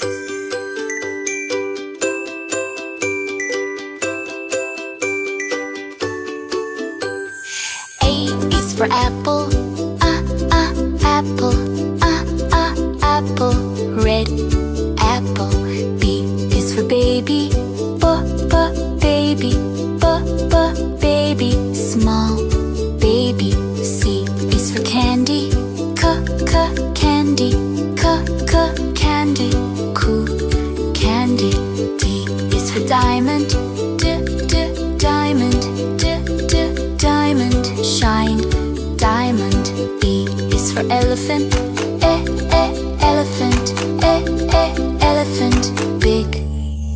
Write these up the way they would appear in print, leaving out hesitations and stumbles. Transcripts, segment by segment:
A is for apple, apple, apple, red apple. B is for baby, baby, baby, small baby. C is for candy, candy, candy, cool candy. D is for diamond, diamond, diamond, shine diamond. E is for elephant, elephant, elephant, big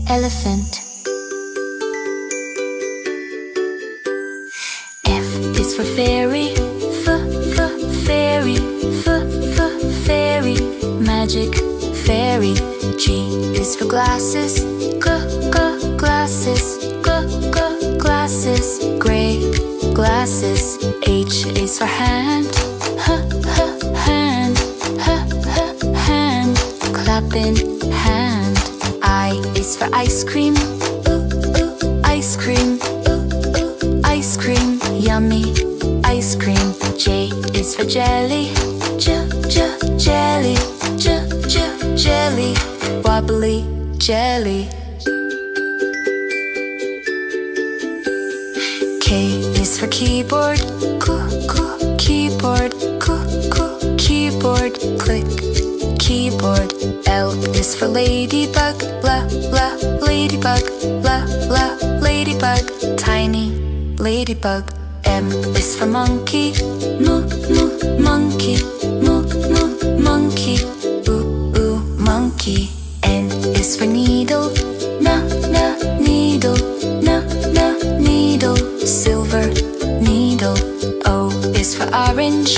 elephant. F is for fairy, fairy, fairy, magic fairy. G is for glasses, glasses, glasses, gray glasses. H is for hand, hand, hand, clapping hand. I is for ice cream, ice cream, ice cream, yummy ice cream. J is for jelly, jelly, jelly, wobbly jelly. K is for keyboard, keyboard, keyboard, click keyboard. L is for ladybug, ladybug, ladybug, tiny ladybug. M is for monkey, monkey, monkey, monkey. N is for needle, needle, needle, silver needle. O is for orange,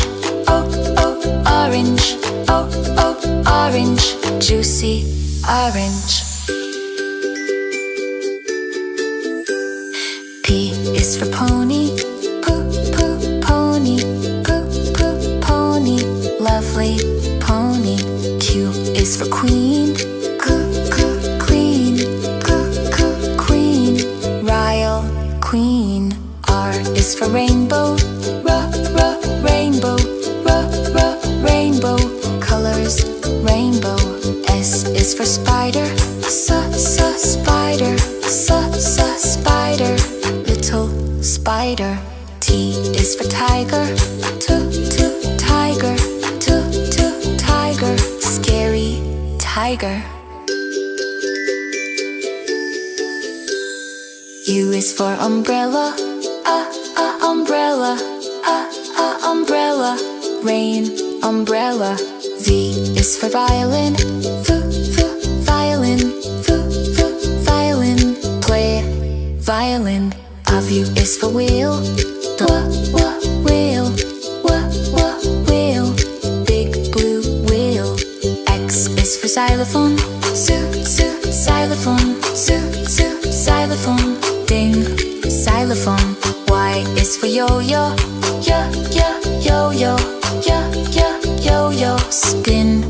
orange, orange, juicy orange. P is for pony, pony, pony, lovely pony. Q is for queen, queen, queen, royal queen. R is for rainbow, rainbow, rainbow, colors rainbow. S is for spider, spider, spider, little spider. T is for tiger, tiger, tiger, scary tiger. U is for umbrella, umbrella, umbrella, rain umbrella. V is for violin, violin, violin, play violin. W is for wheel, wheel, wheel, big blue wheel. X is for xylophone, xylophone, xylophone, ding, xylophone. Y is for yo-yo, yo-yo, yo-yo, spin,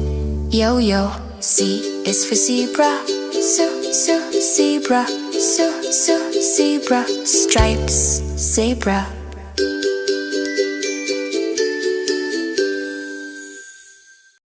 yo-yo. Z is for zebra, zebra, zebra, stripes, zebra.